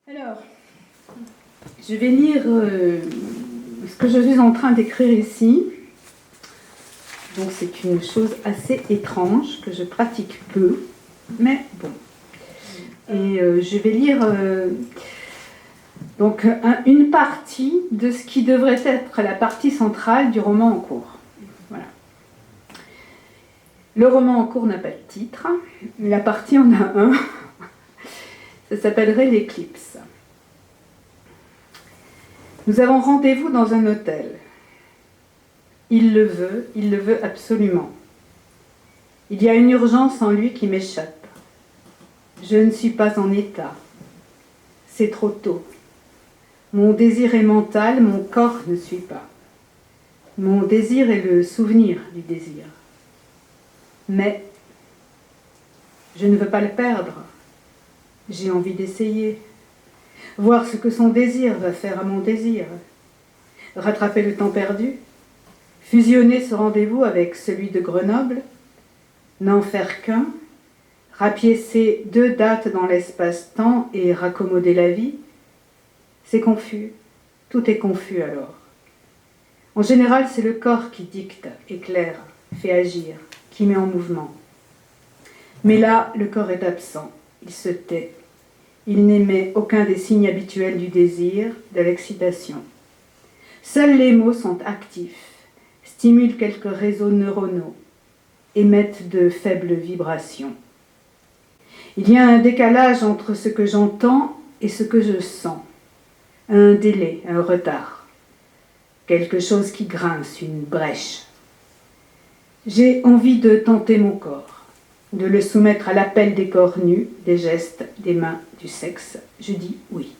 Alors, je vais lire ce que je suis en train d'écrire ici. Donc c'est une chose assez étrange que je pratique peu, mais bon. Et je vais lire donc une partie de ce qui devrait être la partie centrale du roman en cours. Voilà. Le roman en cours n'a pas de titre, la partie en a un. Ça s'appellerait l'éclipse. Nous avons rendez-vous dans un hôtel. Il le veut absolument. Il y a une urgence en lui qui m'échappe. Je ne suis pas en état. C'est trop tôt. Mon désir est mental, mon corps ne suit pas. Mon désir est le souvenir du désir. Mais je ne veux pas le perdre. J'ai envie d'essayer. Voir ce que son désir va faire à mon désir. Rattraper le temps perdu. Fusionner ce rendez-vous avec celui de Grenoble. N'en faire qu'un. Rapiécer deux dates dans l'espace-temps et raccommoder la vie. C'est confus. Tout est confus alors. En général, c'est le corps qui dicte, éclaire, fait agir, qui met en mouvement. Mais là, le corps est absent. Il se tait. Il n'émet aucun des signes habituels du désir, de l'excitation. Seuls les mots sont actifs, stimulent quelques réseaux neuronaux, émettent de faibles vibrations. Il y a un décalage entre ce que j'entends et ce que je sens. Un délai, un retard. Quelque chose qui grince, une brèche. J'ai envie de tenter mon corps. De le soumettre à l'appel des corps nus, des gestes, des mains, du sexe. Je dis oui.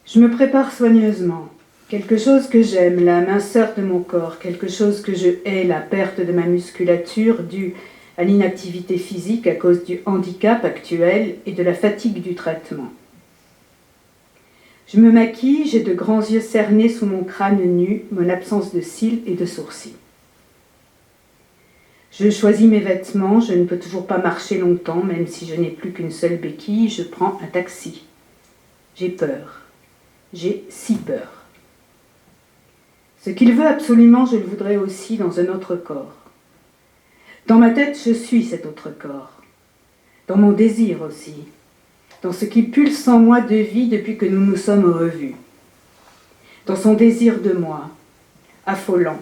Je me prépare soigneusement. Quelque chose que j'aime, la minceur de mon corps, quelque chose que je hais, la perte de ma musculature due à l'inactivité physique à cause du handicap actuel et de la fatigue du traitement. Je me maquille, j'ai de grands yeux cernés sous mon crâne nu, mon absence de cils et de sourcils. Je choisis mes vêtements, je ne peux toujours pas marcher longtemps, même si je n'ai plus qu'une seule béquille, je prends un taxi. J'ai peur. J'ai si peur. Ce qu'il veut absolument, je le voudrais aussi dans un autre corps. Dans ma tête, je suis cet autre corps. Dans mon désir aussi. Dans ce qui pulse en moi de vie depuis que nous nous sommes revus. Dans son désir de moi, affolant.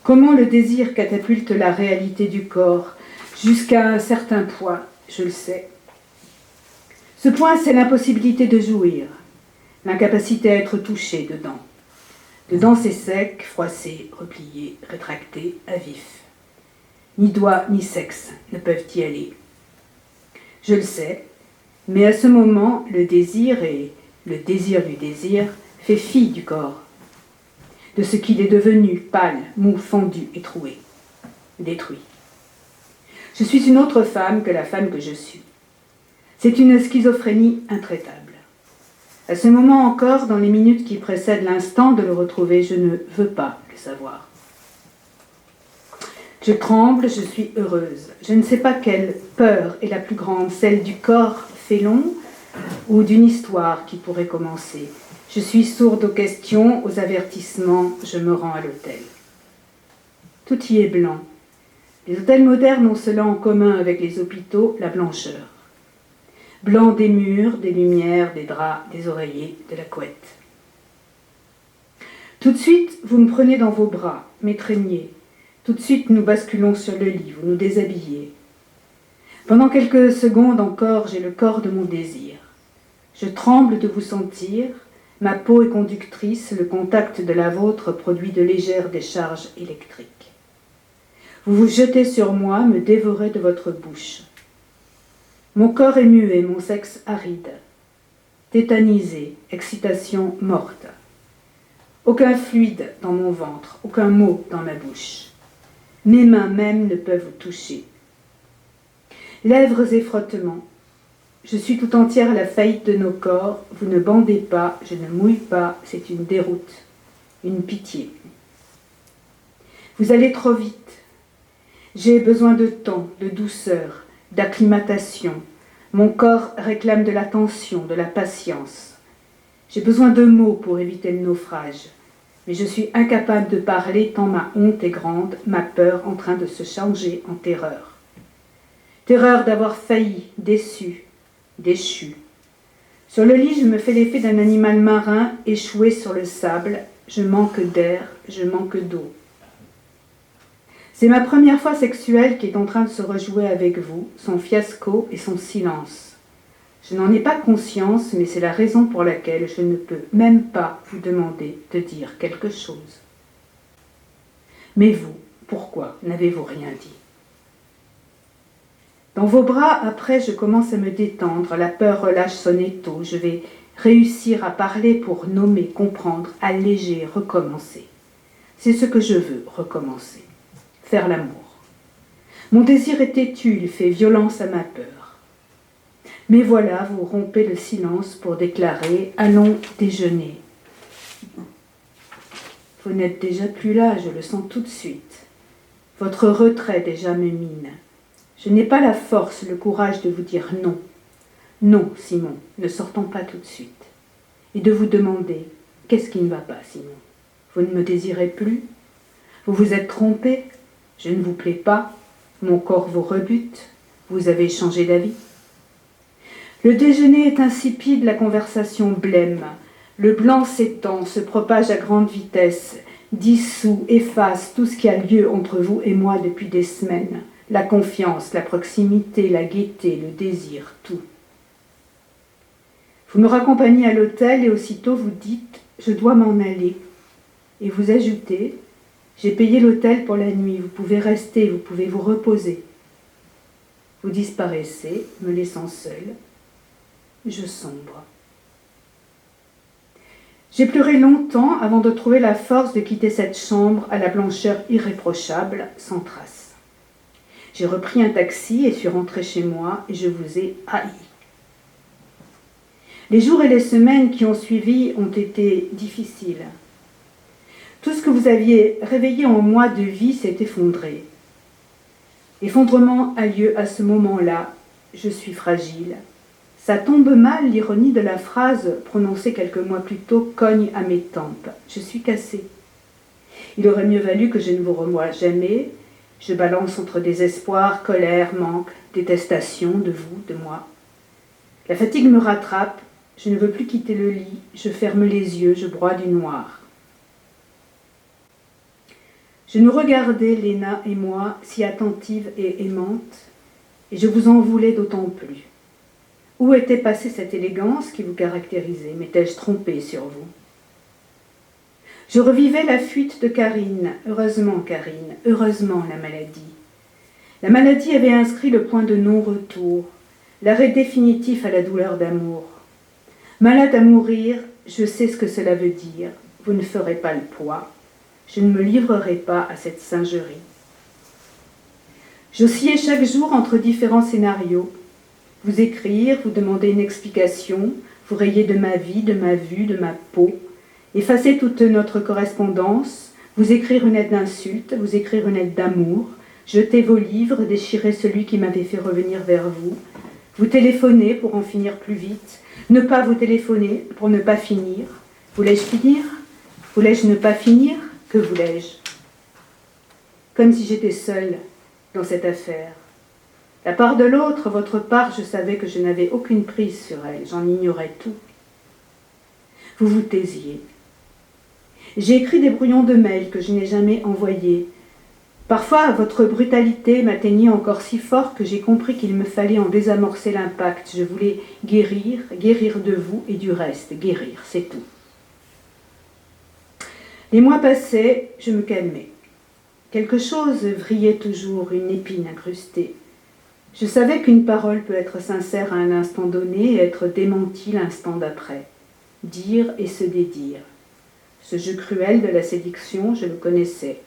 Comment le désir catapulte la réalité du corps jusqu'à un certain point, je le sais. Ce point, c'est l'impossibilité de jouir, l'incapacité à être touché dedans. Dedans, c'est sec, froissé, replié, rétracté, à vif. Ni doigts ni sexe ne peuvent y aller. Je le sais, mais à ce moment, le désir et le désir du désir fait fi du corps. De ce qu'il est devenu, pâle, mou, fendu et troué, détruit. Je suis une autre femme que la femme que je suis. C'est une schizophrénie intraitable. À ce moment encore, dans les minutes qui précèdent l'instant de le retrouver, je ne veux pas le savoir. Je tremble, je suis heureuse. Je ne sais pas quelle peur est la plus grande, celle du corps félon ou d'une histoire qui pourrait commencer. Je suis sourde aux questions, aux avertissements, je me rends à l'hôtel. Tout y est blanc. Les hôtels modernes ont cela en commun avec les hôpitaux, la blancheur. Blanc des murs, des lumières, des draps, des oreillers, de la couette. Tout de suite, vous me prenez dans vos bras, m'étreignez. Tout de suite, nous basculons sur le lit, vous nous déshabillez. Pendant quelques secondes encore, j'ai le corps de mon désir. Je tremble de vous sentir. Ma peau est conductrice, le contact de la vôtre produit de légères décharges électriques. Vous vous jetez sur moi, me dévorez de votre bouche. Mon corps est muet, mon sexe aride. Tétanisé, excitation morte. Aucun fluide dans mon ventre, aucun mot dans ma bouche. Mes mains même ne peuvent vous toucher. Lèvres et frottements. Je suis tout entière à la faillite de nos corps, vous ne bandez pas, je ne mouille pas, c'est une déroute, une pitié. Vous allez trop vite. J'ai besoin de temps, de douceur, d'acclimatation, Mon corps réclame de l'attention, de la patience. J'ai besoin de mots pour éviter le naufrage. Mais je suis incapable de parler tant ma honte est grande, ma peur en train de se changer en terreur. Terreur d'avoir failli, déçu, déchu. Sur le lit, je me fais l'effet d'un animal marin échoué sur le sable. Je manque d'air, je manque d'eau. C'est ma première fois sexuelle qui est en train de se rejouer avec vous, son fiasco et son silence. Je n'en ai pas conscience, mais c'est la raison pour laquelle je ne peux même pas vous demander de dire quelque chose. Mais vous, pourquoi n'avez-vous rien dit? Dans vos bras, après, je commence à me détendre, la peur relâche son étau, je vais réussir à parler pour nommer, comprendre, alléger, recommencer. C'est ce que je veux, recommencer. Faire l'amour. Mon désir est têtu, il fait violence à ma peur. Mais voilà, vous rompez le silence pour déclarer « Allons déjeuner ». Vous n'êtes déjà plus là, je le sens tout de suite. Votre retrait déjà me mine. Je n'ai pas la force, le courage de vous dire non. Non, Simon, ne sortons pas tout de suite. Et de vous demander « Qu'est-ce qui ne va pas, Simon? Vous ne me désirez plus? Vous vous êtes trompé? Je ne vous plais pas? Mon corps vous rebute? Vous avez changé d'avis ?» Le déjeuner est insipide, la conversation blême. Le blanc s'étend, se propage à grande vitesse, dissout, efface tout ce qui a lieu entre vous et moi depuis des semaines. La confiance, la proximité, la gaieté, le désir, tout. Vous me raccompagnez à l'hôtel et aussitôt vous dites « Je dois m'en aller ». Et vous ajoutez « J'ai payé l'hôtel pour la nuit, vous pouvez rester, vous pouvez vous reposer ». Vous disparaissez, me laissant seule. Je sombre. J'ai pleuré longtemps avant de trouver la force de quitter cette chambre à la blancheur irréprochable, sans trace. J'ai repris un taxi et suis rentrée chez moi et je vous ai haï. Les jours et les semaines qui ont suivi ont été difficiles. Tout ce que vous aviez réveillé en moi de vie s'est effondré. L'effondrement a lieu à ce moment-là. Je suis fragile. Ça tombe mal, l'ironie de la phrase prononcée quelques mois plus tôt cogne à mes tempes. Je suis cassée. Il aurait mieux valu que je ne vous revoie jamais. Je balance entre désespoir, colère, manque, détestation de vous, de moi. La fatigue me rattrape. Je ne veux plus quitter le lit. Je ferme les yeux, je broie du noir. Je nous regardais, Léna et moi, si attentives et aimantes, et je vous en voulais d'autant plus. Où était passée cette élégance qui vous caractérisait? M'étais-je trompée sur vous? Je revivais la fuite de Karine. Heureusement, Karine, heureusement la maladie. La maladie avait inscrit le point de non-retour, l'arrêt définitif à la douleur d'amour. Malade à mourir, je sais ce que cela veut dire. Vous ne ferez pas le poids. Je ne me livrerai pas à cette singerie. J'oscillais chaque jour entre différents scénarios. Vous écrire, vous demander une explication, vous rayer de ma vie, de ma vue, de ma peau, effacer toute notre correspondance, vous écrire une lettre d'insulte, vous écrire une lettre d'amour, jeter vos livres, déchirer celui qui m'avait fait revenir vers vous, vous téléphoner pour en finir plus vite, ne pas vous téléphoner pour ne pas finir. Voulais-je finir? Voulais-je ne pas finir? Que voulais-je? Comme si j'étais seule dans cette affaire. La part de l'autre, votre part, je savais que je n'avais aucune prise sur elle, j'en ignorais tout. Vous vous taisiez. J'ai écrit des brouillons de mails que je n'ai jamais envoyés. Parfois, votre brutalité m'atteignait encore si fort que j'ai compris qu'il me fallait en désamorcer l'impact. Je voulais guérir, guérir de vous et du reste, guérir, c'est tout. Les mois passaient, je me calmais. Quelque chose vrillait toujours, une épine incrustée. Je savais qu'une parole peut être sincère à un instant donné et être démentie l'instant d'après. Dire et se dédire. Ce jeu cruel de la séduction, je le connaissais.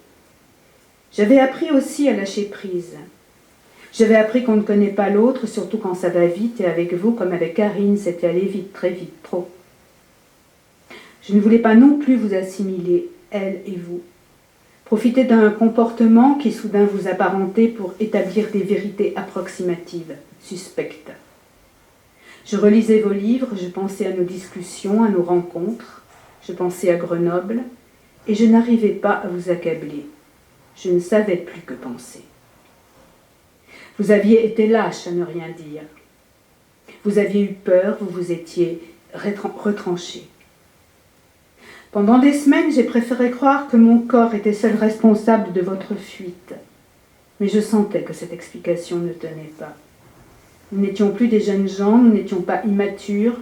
J'avais appris aussi à lâcher prise. J'avais appris qu'on ne connaît pas l'autre, surtout quand ça va vite, et avec vous, comme avec Karine, c'était allé vite, très vite, trop. Je ne voulais pas non plus vous assimiler, elle et vous. Profiter d'un comportement qui soudain vous apparentait pour établir des vérités approximatives, suspectes. Je relisais vos livres, je pensais à nos discussions, à nos rencontres, je pensais à Grenoble, et je n'arrivais pas à vous accabler. Je ne savais plus que penser. Vous aviez été lâche à ne rien dire. Vous aviez eu peur, vous vous étiez retranché. Pendant des semaines, j'ai préféré croire que mon corps était seul responsable de votre fuite. Mais je sentais que cette explication ne tenait pas. Nous n'étions plus des jeunes gens, nous n'étions pas immatures.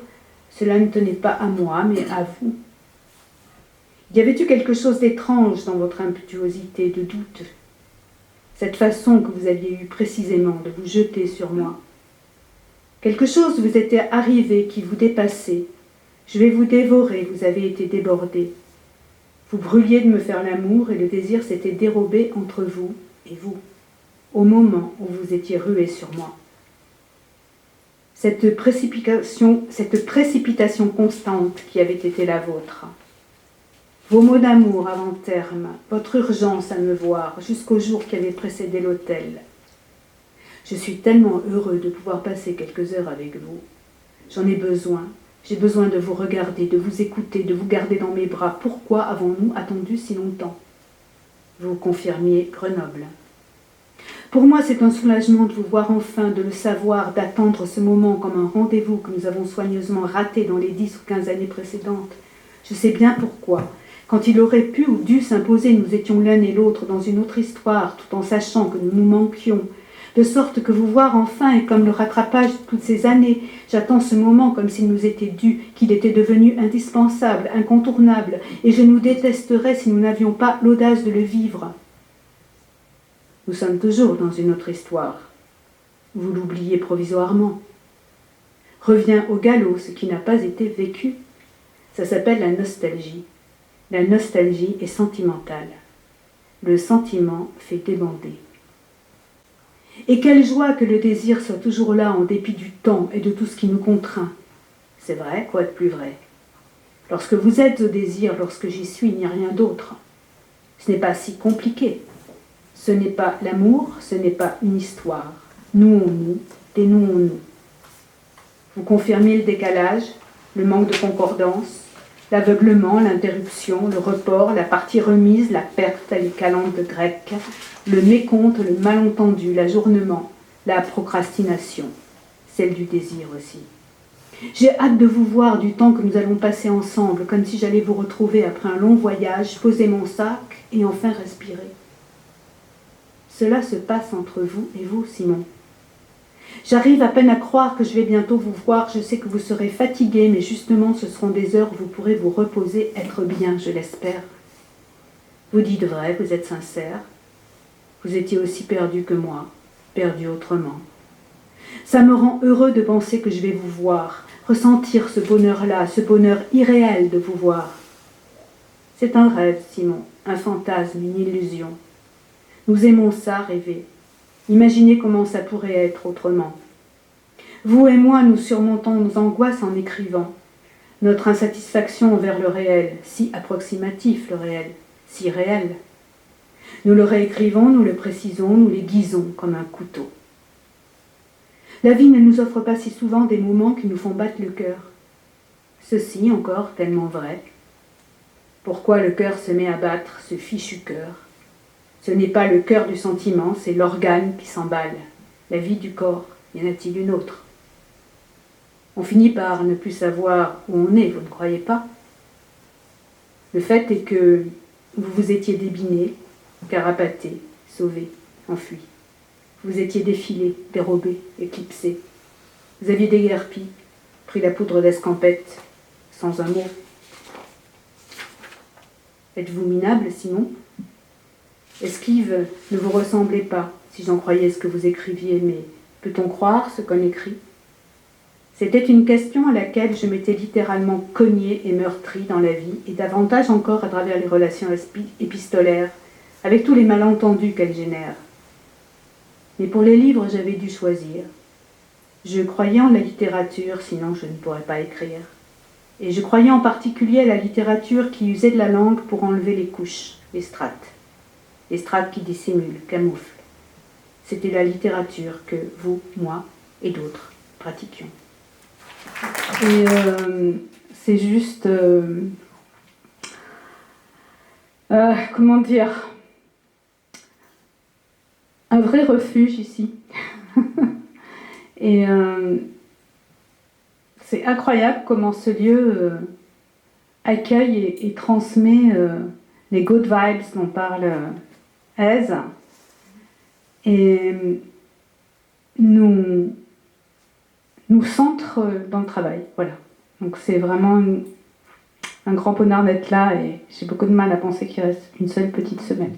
Cela ne tenait pas à moi, mais à vous. Y avait-il quelque chose d'étrange dans votre impétuosité, de doute? Cette façon que vous aviez eue précisément de vous jeter sur moi. Quelque chose vous était arrivé qui vous dépassait. Je vais vous dévorer, vous avez été débordé. Vous brûliez de me faire l'amour et le désir s'était dérobé entre vous et vous, au moment où vous étiez rué sur moi. Cette précipitation constante qui avait été la vôtre. Vos mots d'amour avant terme, votre urgence à me voir jusqu'au jour qui avait précédé l'hôtel. Je suis tellement heureux de pouvoir passer quelques heures avec vous. J'en ai besoin. J'ai besoin de vous regarder, de vous écouter, de vous garder dans mes bras. Pourquoi avons-nous attendu si longtemps? Vous confirmiez Grenoble. Pour moi, c'est un soulagement de vous voir enfin, de le savoir, d'attendre ce moment comme un rendez-vous que nous avons soigneusement raté dans les 10 ou 15 années précédentes. Je sais bien pourquoi. Quand il aurait pu ou dû s'imposer, nous étions l'un et l'autre dans une autre histoire, tout en sachant que nous nous manquions. De sorte que vous voir enfin est comme le rattrapage de toutes ces années. J'attends ce moment comme s'il nous était dû, qu'il était devenu indispensable, incontournable, et je nous détesterais si nous n'avions pas l'audace de le vivre. Nous sommes toujours dans une autre histoire. Vous l'oubliez provisoirement. Revient au galop ce qui n'a pas été vécu. Ça s'appelle la nostalgie. La nostalgie est sentimentale. Le sentiment fait débander. Et quelle joie que le désir soit toujours là en dépit du temps et de tout ce qui nous contraint. C'est vrai, quoi de plus vrai? Lorsque vous êtes au désir, lorsque j'y suis, il n'y a rien d'autre. Ce n'est pas si compliqué. Ce n'est pas l'amour, ce n'est pas une histoire. Nouons-nous, dénouons-nous. Vous confirmez le décalage, le manque de concordance, l'aveuglement, l'interruption, le report, la partie remise, la perte, les calendes grecques, le mécompte, le malentendu, l'ajournement, la procrastination, celle du désir aussi. J'ai hâte de vous voir du temps que nous allons passer ensemble, comme si j'allais vous retrouver après un long voyage, poser mon sac et enfin respirer. Cela se passe entre vous et vous, Simon. J'arrive à peine à croire que je vais bientôt vous voir. Je sais que vous serez fatigué, mais justement, ce seront des heures où vous pourrez vous reposer, être bien, je l'espère. Vous dites vrai, vous êtes sincère. Vous étiez aussi perdu que moi, perdu autrement. Ça me rend heureux de penser que je vais vous voir, ressentir ce bonheur-là, ce bonheur irréel de vous voir. C'est un rêve, Simon, un fantasme, une illusion. Nous aimons ça, rêver. Imaginez comment ça pourrait être autrement. Vous et moi, nous surmontons nos angoisses en écrivant. Notre insatisfaction envers le réel, si approximatif le réel, si réel. Nous le réécrivons, nous le précisons, nous l'aiguisons comme un couteau. La vie ne nous offre pas si souvent des moments qui nous font battre le cœur. Ceci encore tellement vrai. Pourquoi le cœur se met à battre, ce fichu cœur? Ce n'est pas le cœur du sentiment, c'est l'organe qui s'emballe. La vie du corps, y en a-t-il une autre? On finit par ne plus savoir où on est, vous ne croyez pas? Le fait est que vous vous étiez débiné, carapaté, sauvé, enfui. Vous étiez défilé, dérobé, éclipsé. Vous aviez déguerpi, pris la poudre d'escampette, sans un mot. Êtes-vous minable, Simon? Esquive, ne vous ressemblez pas, si j'en croyais ce que vous écriviez, mais peut-on croire ce qu'on écrit? C'était une question à laquelle je m'étais littéralement cognée et meurtrie dans la vie, et davantage encore à travers les relations épistolaires, avec tous les malentendus qu'elles génèrent. Mais pour les livres, j'avais dû choisir. Je croyais en la littérature, sinon je ne pourrais pas écrire. Et je croyais en particulier à la littérature qui usait de la langue pour enlever les couches, les strates qui dissimulent, camouflent. C'était la littérature que vous, moi et d'autres pratiquions. Et c'est juste... comment dire, un vrai refuge ici. Et c'est incroyable comment ce lieu accueille et transmet les good vibes dont parle Aise et nous centre dans le travail. Voilà. Donc c'est vraiment un grand bonheur d'être là et j'ai beaucoup de mal à penser qu'il reste une seule petite semaine.